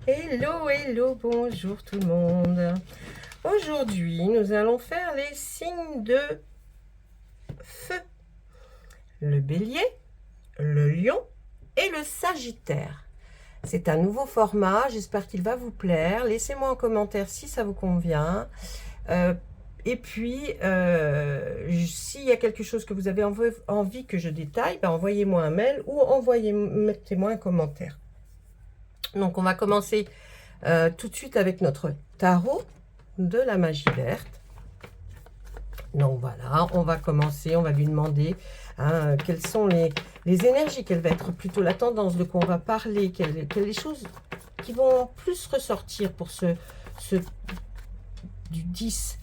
Hello, hello, bonjour tout le monde. Aujourd'hui, nous allons faire les signes de feu. Le bélier, le lion et le sagittaire. C'est un nouveau format, j'espère qu'il va vous plaire. Laissez-moi en commentaire si ça vous convient. Et puis, s'il y a quelque chose que vous avez envie que je détaille, envoyez-moi un mail ou mettez-moi un commentaire. Donc, on va commencer tout de suite avec notre tarot de la magie verte. Donc voilà, on va commencer, on va lui demander quelles sont les énergies, quelle va être plutôt la tendance, de quoi on va parler, quelles les choses qui vont plus ressortir pour ce du 10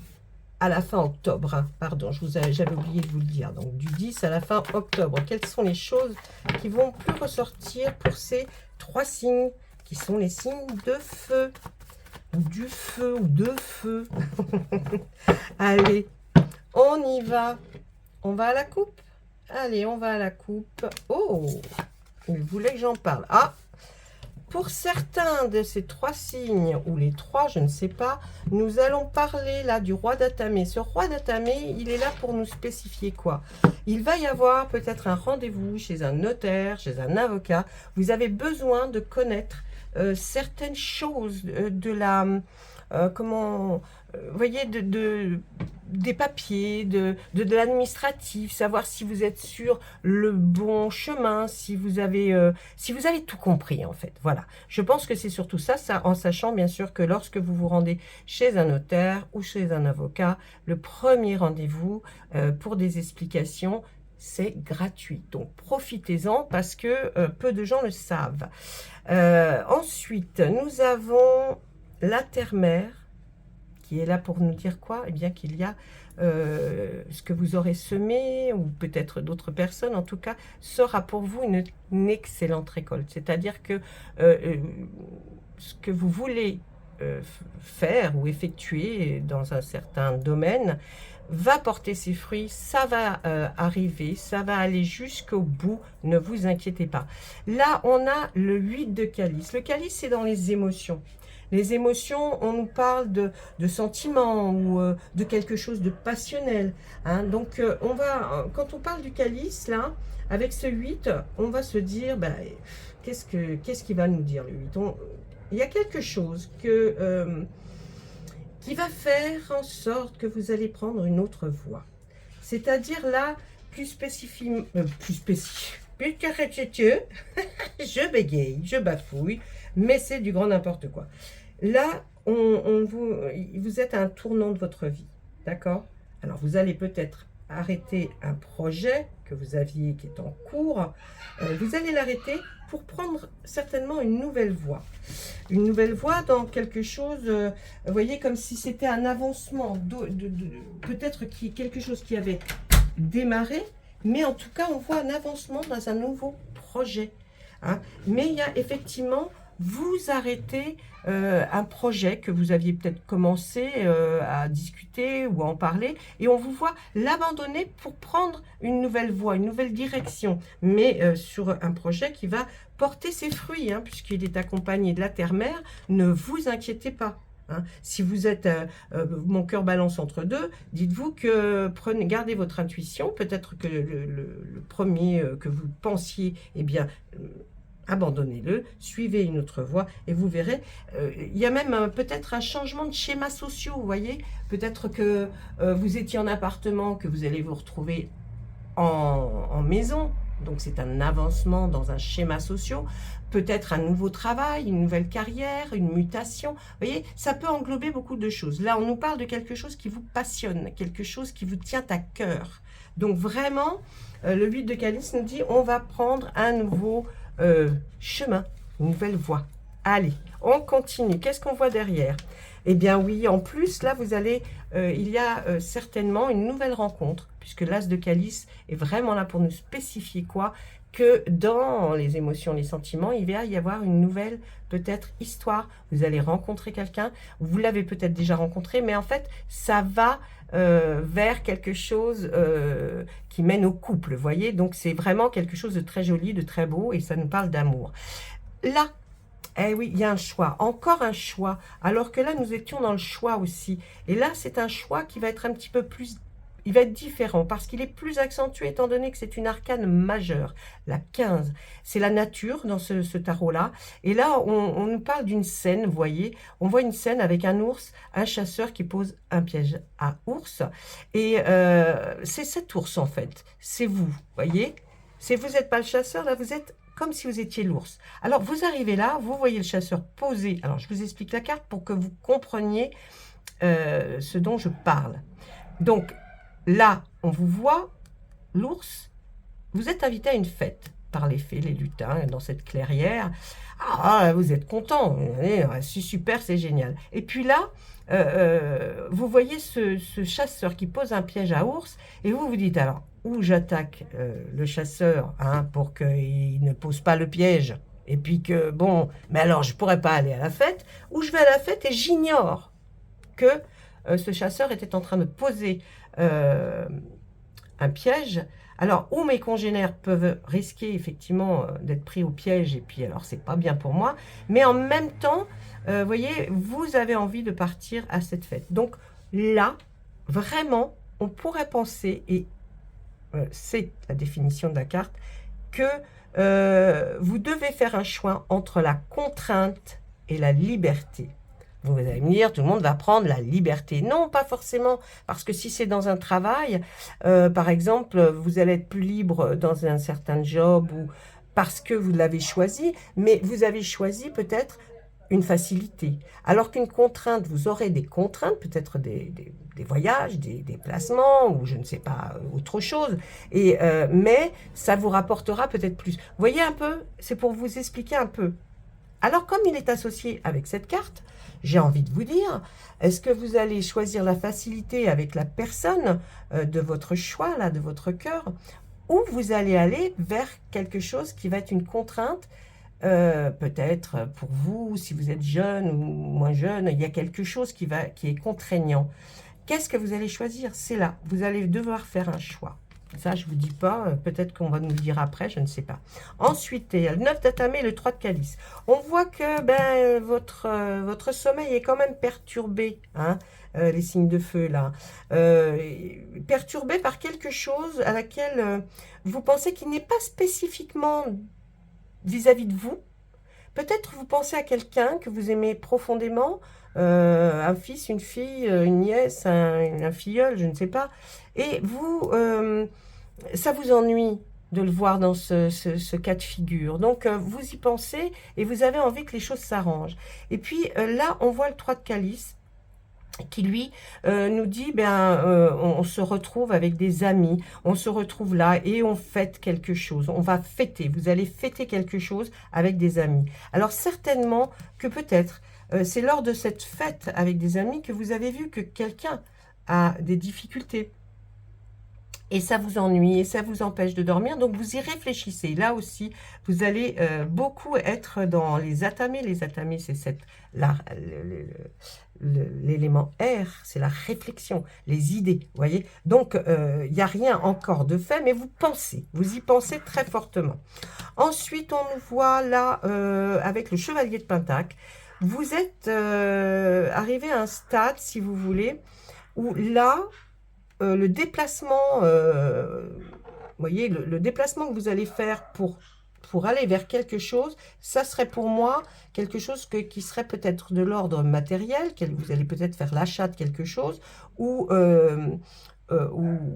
à la fin octobre. Pardon, j'avais oublié de vous le dire. Donc du 10 à la fin octobre, quelles sont les choses qui vont plus ressortir pour ces trois signes qui sont les signes de feu, ou du feu, ou de feu. Allez, on y va. On va à la coupe. Allez, on va à la coupe. Oh, il voulait que j'en parle. Ah, pour certains de ces trois signes, ou les trois, je ne sais pas, nous allons parler là du roi d'Atamé. Ce roi d'Atamé, il est là pour nous spécifier quoi? Il va y avoir peut-être un rendez-vous chez un notaire, chez un avocat. Vous avez besoin de connaître certaines choses de la... comment... vous voyez, des papiers, de l'administratif, savoir si vous êtes sur le bon chemin, si vous avez tout compris en fait. Voilà, je pense que c'est surtout ça, en sachant bien sûr que lorsque vous vous rendez chez un notaire ou chez un avocat, le premier rendez-vous pour des explications, c'est gratuit. Donc profitez-en parce que peu de gens le savent. Ensuite, nous avons la terre-mère qui est là pour nous dire quoi? Eh bien qu'il y a ce que vous aurez semé, ou peut-être d'autres personnes, en tout cas, sera pour vous une excellente récolte. C'est-à-dire que ce que vous voulez faire ou effectuer dans un certain domaine va porter ses fruits, ça va arriver, ça va aller jusqu'au bout, ne vous inquiétez pas. Là, on a le 8 de calice. Le calice, c'est dans les émotions. Les émotions, on nous parle de sentiments ou de quelque chose de passionnel. Hein. Donc, quand on parle du calice, là, avec ce 8, on va se dire, qu'est-ce qu'il va nous dire, le 8? Il y a quelque chose qui va faire en sorte que vous allez prendre une autre voie. C'est-à-dire là, plus spécifique, je bégaye, je bafouille, mais c'est du grand n'importe quoi. Là, vous êtes à un tournant de votre vie, d'accord? Alors, vous allez peut-être arrêter un projet que vous aviez, qui est en cours. Vous allez l'arrêter pour prendre certainement une nouvelle voie. Une nouvelle voie dans quelque chose, vous voyez, comme si c'était un avancement, peut-être quelque chose qui avait démarré, mais en tout cas, on voit un avancement dans un nouveau projet. Hein. Mais il y a effectivement, vous arrêtez un projet que vous aviez peut-être commencé à discuter ou à en parler, et on vous voit l'abandonner pour prendre une nouvelle voie, une nouvelle direction, mais sur un projet qui va porter ses fruits, hein, puisqu'il est accompagné de la terre-mère. Ne vous inquiétez pas. Hein. Si vous êtes mon cœur balance entre deux, dites-vous que gardez votre intuition. Peut-être que le premier que vous pensiez, eh bien, abandonnez-le, suivez une autre voie et vous verrez. Il y a même peut-être un changement de schéma sociaux, vous voyez. Peut-être que vous étiez en appartement, que vous allez vous retrouver en maison. Donc c'est un avancement dans un schéma social, peut-être un nouveau travail, une nouvelle carrière, une mutation. Vous voyez, ça peut englober beaucoup de choses. Là, on nous parle de quelque chose qui vous passionne, quelque chose qui vous tient à cœur. Donc vraiment, le 8 de calice nous dit, on va prendre un nouveau chemin, une nouvelle voie. Allez, on continue. Qu'est-ce qu'on voit derrière? Eh bien oui, en plus, là, il y a certainement une nouvelle rencontre, puisque l'as de calice est vraiment là pour nous spécifier quoi? Que dans les émotions, les sentiments, il va y avoir une nouvelle, peut-être, histoire. Vous allez rencontrer quelqu'un, vous l'avez peut-être déjà rencontré, mais en fait, ça va vers quelque chose qui mène au couple, vous voyez? Donc, c'est vraiment quelque chose de très joli, de très beau, et ça nous parle d'amour. Là, Eh oui, il y a un choix, encore un choix, alors que là, nous étions dans le choix aussi. Et là, c'est un choix qui va être un petit peu plus, il va être différent, parce qu'il est plus accentué, étant donné que c'est une arcane majeure, la 15. C'est la nature dans ce tarot-là. Et là, on nous parle d'une scène, vous voyez, on voit une scène avec un ours, un chasseur qui pose un piège à ours. Et c'est cet ours, en fait, c'est vous, voyez. Vous n'êtes pas le chasseur, là, vous êtes comme si vous étiez l'ours. Alors, vous arrivez là, vous voyez le chasseur poser. Alors, je vous explique la carte pour que vous compreniez ce dont je parle. Donc, là, on vous voit, l'ours, vous êtes invité à une fête par les fées, les lutins, dans cette clairière. Ah, vous êtes content, c'est super, c'est génial. Et puis là, vous voyez ce chasseur qui pose un piège à ours, et vous vous dites, alors, où j'attaque le chasseur pour qu'il ne pose pas le piège, et puis que, bon, mais alors je ne pourrais pas aller à la fête, ou je vais à la fête et j'ignore que ce chasseur était en train de poser un piège. Alors, où mes congénères peuvent risquer effectivement d'être pris au piège, et puis alors c'est pas bien pour moi, mais en même temps, vous voyez, vous avez envie de partir à cette fête. Donc là, vraiment, on pourrait penser, et c'est la définition de la carte, que vous devez faire un choix entre la contrainte et la liberté. Vous allez me dire, tout le monde va prendre la liberté. Non, pas forcément, parce que si c'est dans un travail, par exemple, vous allez être plus libre dans un certain job, ou parce que vous l'avez choisi, mais vous avez choisi peut-être une facilité. Alors qu'une contrainte, vous aurez des contraintes, peut-être des voyages, des déplacements, ou je ne sais pas, autre chose, et, mais ça vous rapportera peut-être plus. Vous voyez un peu, c'est pour vous expliquer un peu. Alors comme il est associé avec cette carte, j'ai envie de vous dire, est-ce que vous allez choisir la facilité avec la personne de votre choix, là, de votre cœur, ou vous allez aller vers quelque chose qui va être une contrainte, peut-être pour vous, si vous êtes jeune ou moins jeune, il y a quelque chose qui est contraignant. Qu'est-ce que vous allez choisir? C'est là, vous allez devoir faire un choix. Ça, je ne vous dis pas, peut-être qu'on va nous le dire après, je ne sais pas. Ensuite, il y a le 9 d'atamé et le 3 de calice. On voit que votre sommeil est quand même perturbé, hein, les signes de feu, là. Perturbé par quelque chose à laquelle vous pensez qu'il n'est pas spécifiquement vis-à-vis de vous. Peut-être vous pensez à quelqu'un que vous aimez profondément, un fils, une fille, une nièce, un filleul, je ne sais pas. Et vous, ça vous ennuie de le voir dans ce cas de figure. Donc, vous y pensez et vous avez envie que les choses s'arrangent. Et puis, là, on voit le 3 de calice qui lui nous dit, on se retrouve avec des amis, on se retrouve là et on fête quelque chose, on va fêter, vous allez fêter quelque chose avec des amis. Alors certainement que peut-être, c'est lors de cette fête avec des amis que vous avez vu que quelqu'un a des difficultés. Et ça vous ennuie, et ça vous empêche de dormir, donc vous y réfléchissez. Là aussi, vous allez beaucoup être dans les atamés. Les atamés, c'est l'élément R, c'est la réflexion, les idées, vous voyez. Donc, il n'y a rien encore de fait, mais vous y pensez très fortement. Ensuite, on nous voit là, avec le chevalier de Pentacle, vous êtes arrivé à un stade, si vous voulez, où là, le déplacement, vous voyez, le déplacement que vous allez faire pour aller vers quelque chose, ça serait pour moi quelque chose qui serait peut-être de l'ordre matériel, vous allez peut-être faire l'achat de quelque chose, ou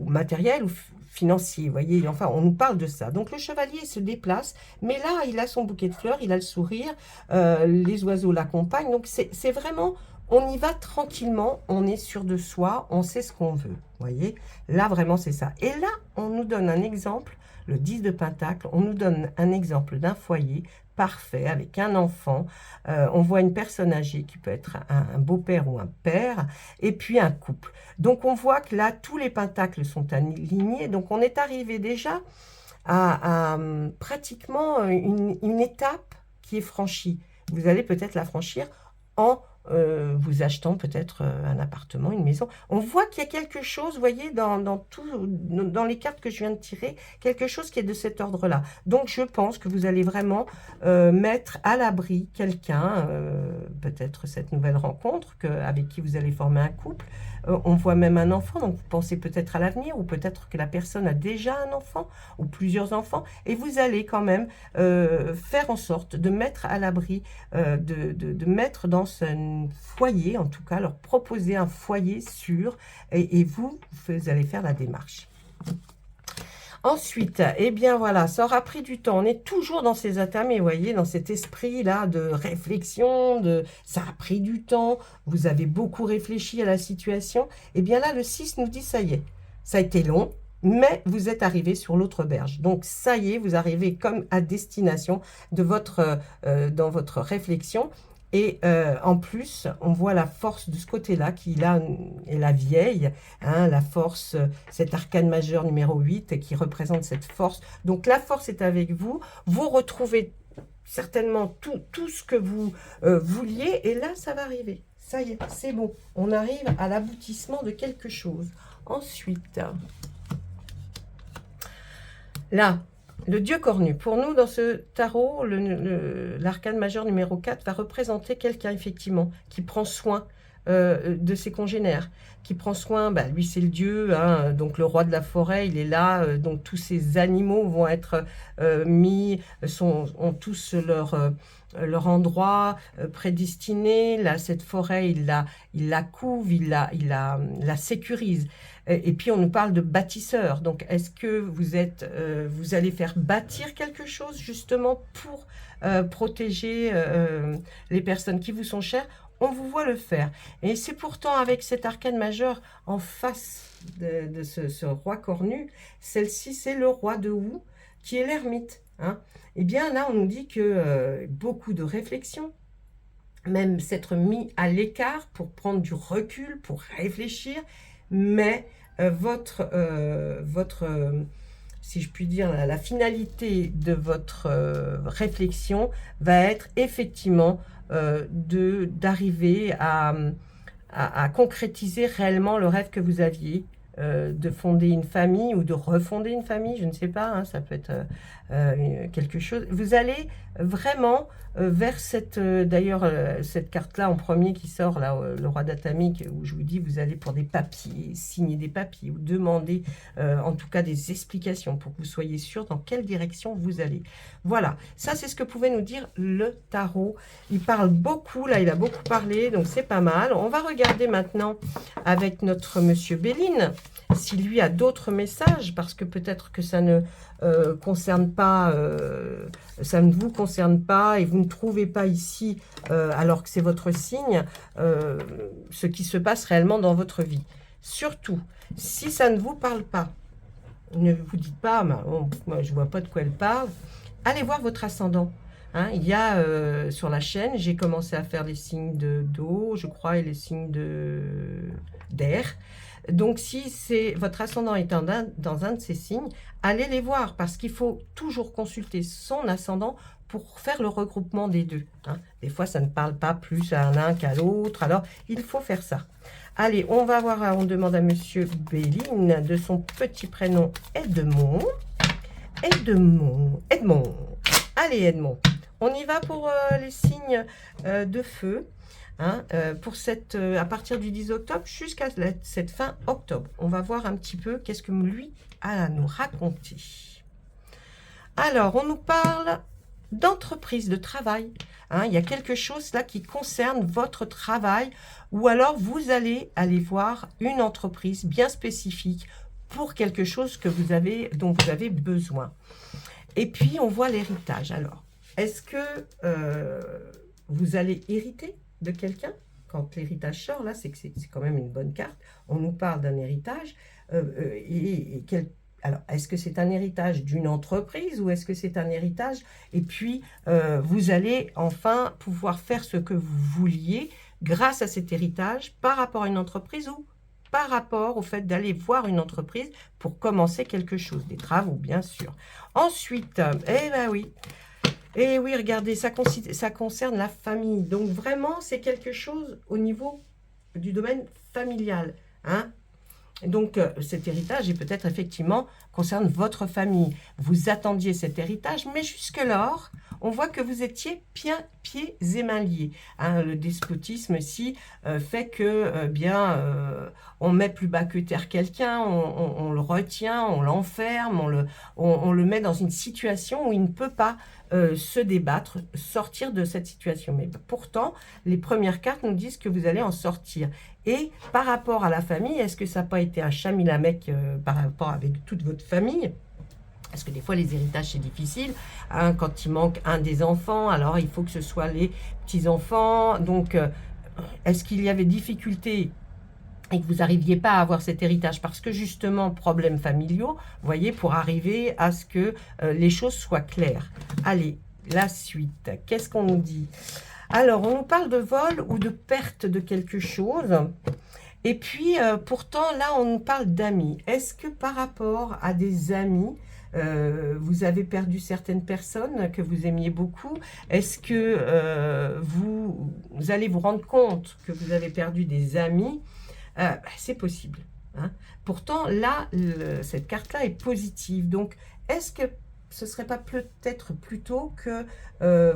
matériel, ou financier, vous voyez, enfin, on nous parle de ça. Donc, le chevalier se déplace, mais là, il a son bouquet de fleurs, il a le sourire, les oiseaux l'accompagnent, donc c'est vraiment... On y va tranquillement, on est sûr de soi, on sait ce qu'on veut, vous voyez. Là, vraiment, c'est ça. Et là, on nous donne un exemple, le 10 de Pentacle, on nous donne un exemple d'un foyer parfait, avec un enfant. On voit une personne âgée qui peut être un beau-père ou un père, et puis un couple. Donc, on voit que là, tous les pentacles sont alignés. Donc, on est arrivé déjà à pratiquement une étape qui est franchie. Vous allez peut-être la franchir en vous achetant peut-être un appartement, une maison. On voit qu'il y a quelque chose, vous voyez, dans les cartes que je viens de tirer, quelque chose qui est de cet ordre-là. Donc, je pense que vous allez vraiment mettre à l'abri quelqu'un, peut-être cette nouvelle rencontre avec qui vous allez former un couple. On voit même un enfant, donc vous pensez peut-être à l'avenir, ou peut-être que la personne a déjà un enfant, ou plusieurs enfants, et vous allez quand même faire en sorte de mettre à l'abri, de mettre dans un foyer, en tout cas, leur proposer un foyer sûr, et vous allez faire la démarche. Ensuite, eh bien voilà, ça aura pris du temps. On est toujours dans ces atamés, vous voyez, dans cet esprit-là de réflexion, ça a pris du temps, vous avez beaucoup réfléchi à la situation. Eh bien là, le 6 nous dit, ça y est, ça a été long, mais vous êtes arrivé sur l'autre berge. Donc ça y est, vous arrivez comme à destination dans votre réflexion. Et en plus, on voit la force de ce côté-là, qui là est la vieille, hein, la force, cet arcane majeur numéro 8, qui représente cette force. Donc la force est avec vous, vous retrouvez certainement tout ce que vous vouliez, et là, ça va arriver. Ça y est, c'est bon. On arrive à l'aboutissement de quelque chose. Ensuite, là, le dieu cornu, pour nous, dans ce tarot, l'arcane majeur numéro 4 va représenter quelqu'un, effectivement, qui prend soin de ses congénères, qui prend soin, lui c'est le dieu, hein, donc le roi de la forêt, il est là, donc tous ces animaux vont être ont tous leur endroit prédestiné. Là, cette forêt, il la couve, il la sécurise. Et puis, on nous parle de bâtisseur. Donc, est-ce que vous allez faire bâtir quelque chose, justement, pour protéger les personnes qui vous sont chères? On vous voit le faire. Et c'est pourtant avec cet arcane majeur en face de ce roi cornu, celle-ci, c'est le roi de Wu, qui est l'ermite. Hein. Eh bien, là, on nous dit que beaucoup de réflexion, même s'être mis à l'écart pour prendre du recul, pour réfléchir, mais si je puis dire, la finalité de votre réflexion va être effectivement d'arriver à concrétiser réellement le rêve que vous aviez, de fonder une famille ou de refonder une famille, je ne sais pas, hein, ça peut être quelque chose. Vous allez vraiment vers d'ailleurs, cette carte-là en premier qui sort, là, le roi d'Atamique, où je vous dis, vous allez pour des papiers, signer des papiers, ou demander en tout cas des explications pour que vous soyez sûr dans quelle direction vous allez. Voilà, ça c'est ce que pouvait nous dire le tarot. Il parle beaucoup, là, il a beaucoup parlé, donc c'est pas mal. On va regarder maintenant avec notre monsieur Béline, si lui a d'autres messages, parce que peut-être que ça ne concerne pas, ça ne vous concerne pas, et vous ne trouvez pas ici, alors que c'est votre signe, ce qui se passe réellement dans votre vie. Surtout, si ça ne vous parle pas, ne vous dites pas, moi je vois pas de quoi elle parle, allez voir votre ascendant. Hein, il y a sur la chaîne, j'ai commencé à faire les signes d'eau, je crois, et les signes d'air. Donc, si votre ascendant est dans un de ces signes, allez les voir, parce qu'il faut toujours consulter son ascendant pour faire le regroupement des deux. Hein. Des fois, ça ne parle pas plus à l'un qu'à l'autre, alors il faut faire ça. Allez, on va voir, on demande à monsieur Béline de son petit prénom Edmond. Edmond. Allez, Edmond. On y va pour les signes de feu. Hein, à partir du 10 octobre jusqu'à cette fin octobre. On va voir un petit peu qu'est-ce que lui a à nous raconter. Alors, on nous parle d'entreprise, de travail. Hein, il y a quelque chose là qui concerne votre travail, ou alors vous allez aller voir une entreprise bien spécifique pour quelque chose dont vous avez besoin. Et puis, on voit l'héritage. Alors, est-ce que vous allez hériter de quelqu'un? Quand l'héritage sort, là, c'est que c'est quand même une bonne carte. On nous parle d'un héritage. Alors, est-ce que c'est un héritage d'une entreprise ou est-ce que c'est un héritage? Et puis, vous allez enfin pouvoir faire ce que vous vouliez grâce à cet héritage par rapport à une entreprise ou par rapport au fait d'aller voir une entreprise pour commencer quelque chose, des travaux, bien sûr. Ensuite, eh ben oui, Et oui, regardez, ça concerne la famille. Donc vraiment, c'est quelque chose au niveau du domaine familial. Hein. Donc, cet héritage est peut-être effectivement concerne votre famille. Vous attendiez cet héritage, mais jusque-lors, on voit que vous étiez pieds et mains liés. Hein, le despotisme ici fait que, on met plus bas que terre quelqu'un, on le retient, on l'enferme, on le met dans une situation où il ne peut pas se débattre, sortir de cette situation. Mais pourtant, les premières cartes nous disent que vous allez en sortir. Et par rapport à la famille, est-ce que ça n'a pas été un chamilamec par rapport avec toute votre famille? Parce que des fois, les héritages, c'est difficile. Hein, quand il manque un des enfants, alors il faut que ce soit les petits-enfants. Donc, est-ce qu'il y avait difficulté et que vous n'arriviez pas à avoir cet héritage parce que justement, problèmes familiaux, vous voyez, pour arriver à ce que les choses soient claires. Allez, la suite. Qu'est-ce qu'on nous dit? Alors, on nous parle de vol ou de perte de quelque chose. Et puis, pourtant, là, on nous parle d'amis. Est-ce que par rapport à des amis, vous avez perdu certaines personnes que vous aimiez beaucoup? Est-ce que vous allez vous rendre compte que vous avez perdu des amis? C'est possible. Hein. Pourtant, là, cette carte-là est positive. Donc, est-ce que ce ne serait pas peut-être plutôt que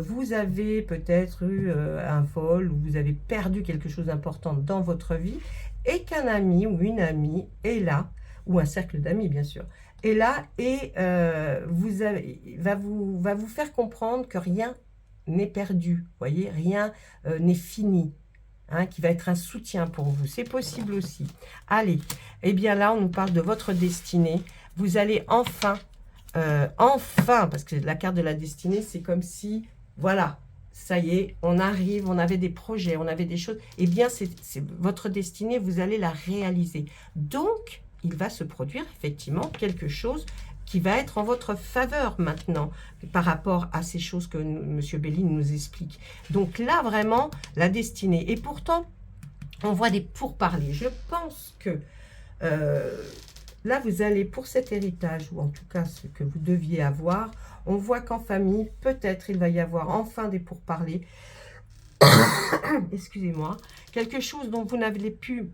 vous avez peut-être eu un vol ou vous avez perdu quelque chose d'important dans votre vie et qu'un ami ou une amie est là, ou un cercle d'amis bien sûr, est là et va vous faire comprendre que rien n'est perdu, vous voyez, rien n'est fini. Hein, qui va être un soutien pour vous. C'est possible aussi. Allez, eh bien là, on nous parle de votre destinée. Vous allez enfin, parce que la carte de la destinée, c'est comme si, voilà, ça y est, on arrive, on avait des projets, on avait des choses. Eh bien, c'est votre destinée, vous allez la réaliser. Donc, il va se produire effectivement quelque chose qui va être en votre faveur maintenant par rapport à ces choses que M. Béline nous explique. Donc là, vraiment, la destinée. Et pourtant, on voit des pourparlers. Je pense que là, vous allez, pour cet héritage, ou en tout cas ce que vous deviez avoir, on voit qu'en famille, peut-être il va y avoir enfin des pourparlers. Excusez-moi. Quelque chose dont vous n'avez pu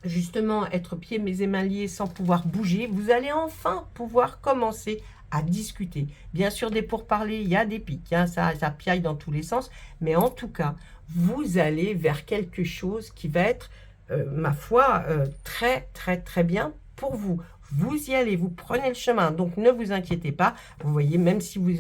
justement être pieds et mains liés sans pouvoir bouger, vous allez enfin pouvoir commencer à discuter. Bien sûr, des pourparlers, il y a des pics, hein, ça piaille dans tous les sens, mais en tout cas, vous allez vers quelque chose qui va être, ma foi, très, très, très bien pour vous. Vous y allez, vous prenez le chemin, donc ne vous inquiétez pas. Vous voyez, même si vous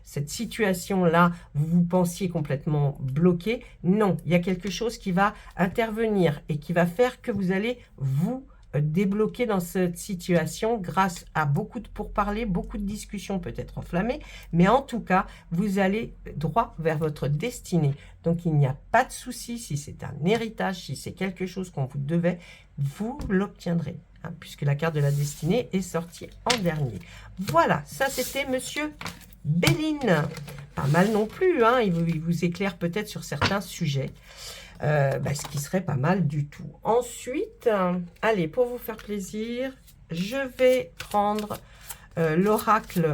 cette situation-là, vous pensiez complètement bloqué, non, il y a quelque chose qui va intervenir et qui va faire que vous allez vous débloquer dans cette situation grâce à beaucoup de pourparlers, beaucoup de discussions peut-être enflammées, mais en tout cas, vous allez droit vers votre destinée. Donc, il n'y a pas de souci si c'est un héritage, si c'est quelque chose qu'on vous devait, vous l'obtiendrez. Hein, puisque la carte de la destinée est sortie en dernier. Voilà, ça c'était Monsieur Béline. Pas mal non plus, hein, il vous éclaire peut-être sur certains sujets. Ce qui serait pas mal du tout. Ensuite, allez, pour vous faire plaisir, je vais prendre l'oracle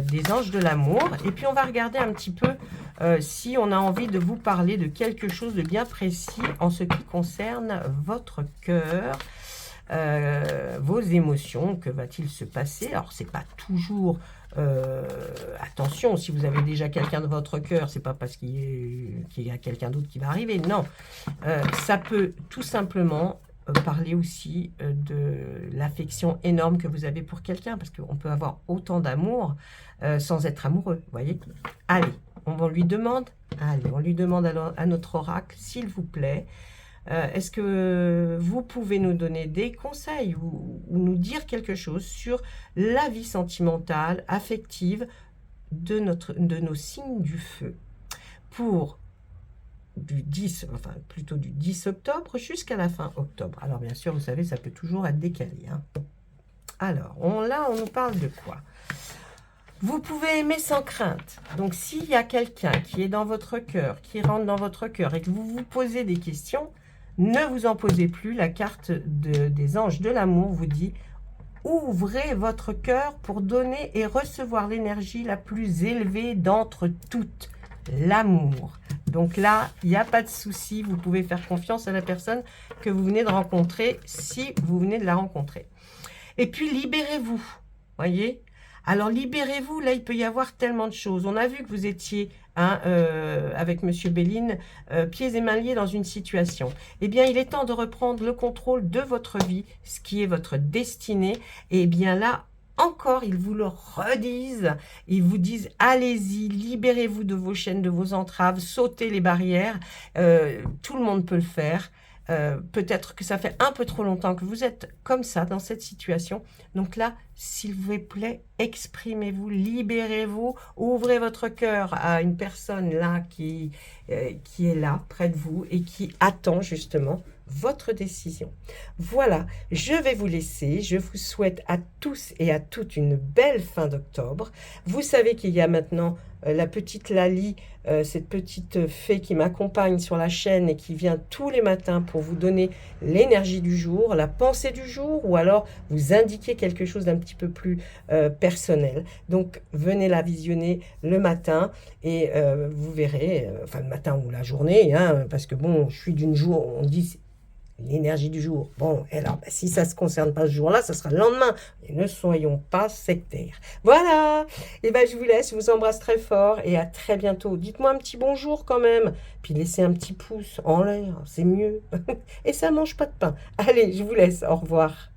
des anges de l'amour. Et puis, on va regarder un petit peu si on a envie de vous parler de quelque chose de bien précis en ce qui concerne votre cœur. Vos émotions, que va-t-il se passer? Alors, c'est pas toujours... attention, si vous avez déjà quelqu'un de votre cœur, c'est pas parce qu'il y a quelqu'un d'autre qui va arriver. Non, ça peut tout simplement parler aussi de l'affection énorme que vous avez pour quelqu'un, parce qu'on peut avoir autant d'amour sans être amoureux, vous voyez. Allez, on lui demande à notre oracle, s'il vous plaît, est-ce que vous pouvez nous donner des conseils ou nous dire quelque chose sur la vie sentimentale, affective de nos signes du feu pour du 10 octobre jusqu'à la fin octobre. Alors bien sûr, vous savez, ça peut toujours être décalé. Hein. Alors, là, on nous parle de quoi? Vous pouvez aimer sans crainte. Donc, s'il y a quelqu'un qui est dans votre cœur, qui rentre dans votre cœur et que vous vous posez des questions, ne vous en posez plus. La carte des anges de l'amour vous dit ouvrez votre cœur pour donner et recevoir l'énergie la plus élevée d'entre toutes, l'amour. Donc là, il n'y a pas de souci, vous pouvez faire confiance à la personne que vous venez de rencontrer, si vous venez de la rencontrer. Et puis, libérez-vous, voyez. Alors, libérez-vous, là, il peut y avoir tellement de choses. On a vu que vous étiez, avec Monsieur Béline, pieds et mains liés dans une situation. Eh bien, il est temps de reprendre le contrôle de votre vie, ce qui est votre destinée. Et bien là, encore, ils vous le redisent, ils vous disent, allez-y, libérez-vous de vos chaînes, de vos entraves, sautez les barrières, tout le monde peut le faire. Peut-être que ça fait un peu trop longtemps que vous êtes comme ça, dans cette situation. Donc là, s'il vous plaît, exprimez-vous, libérez-vous, ouvrez votre cœur à une personne là qui est là, près de vous, et qui attend justement votre décision. Voilà, je vais vous laisser. Je vous souhaite à tous et à toutes une belle fin d'octobre. Vous savez qu'il y a maintenant la petite Lali, cette petite fée qui m'accompagne sur la chaîne et qui vient tous les matins pour vous donner l'énergie du jour, la pensée du jour, ou alors vous indiquer quelque chose d'un petit peu plus personnel. Donc venez la visionner le matin et vous verrez, enfin le matin ou la journée, hein, parce que bon, je suis d'une jour, on dit l'énergie du jour. Bon, et alors, si ça ne se concerne pas ce jour-là, ça sera le lendemain. Et ne soyons pas sectaires. Voilà. Et bien, je vous laisse. Je vous embrasse très fort et à très bientôt. Dites-moi un petit bonjour quand même. Puis laissez un petit pouce en l'air. C'est mieux. Et ça ne mange pas de pain. Allez, je vous laisse. Au revoir.